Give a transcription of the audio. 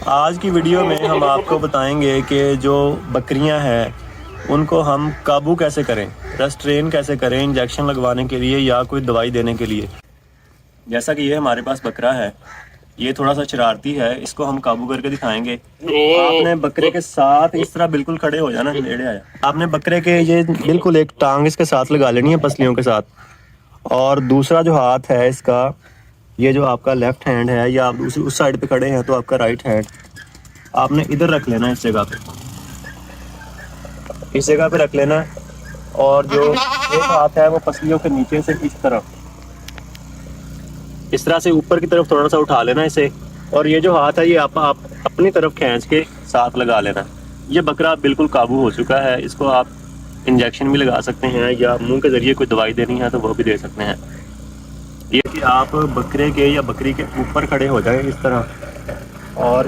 आज की वीडियो में हम आपको बताएंगे कि जो बकरियां हैं उनको हम काबू कैसे करें, रेस्ट्रेन कैसे करें इंजेक्शन लगवाने के लिए या कोई दवाई देने के लिए। जैसा कि ये हमारे पास बकरा है, ये थोड़ा सा शरारती है, इसको हम काबू करके दिखाएंगे। आपने बकरे के साथ इस तरह बिल्कुल खड़े हो जाना, नेड़े आया। आपने बकरे के ये बिल्कुल एक टांग इसके साथ लगा लेनी है, पसलियों के साथ, और दूसरा जो हाथ है इसका, ये जो आपका लेफ्ट हैंड है, या आप दूसरी उस साइड पे खड़े हैं तो आपका राइट हैंड आपने इधर रख लेना, इस जगह पे, इस जगह पे रख लेना। और जो एक हाथ है वो पसलियों के नीचे से इस तरह से ऊपर की तरफ थोड़ा सा उठा लेना इसे, और ये जो हाथ है ये आप अपनी तरफ खींच के साथ लगा लेना। ये बकरा बिल्कुल काबू हो चुका है। इसको आप इंजेक्शन भी लगा सकते हैं या मुंह के जरिए कोई दवाई देनी है तो वो भी दे सकते हैं। ये कि आप बकरे के या बकरी के ऊपर खड़े हो जाएं इस तरह, और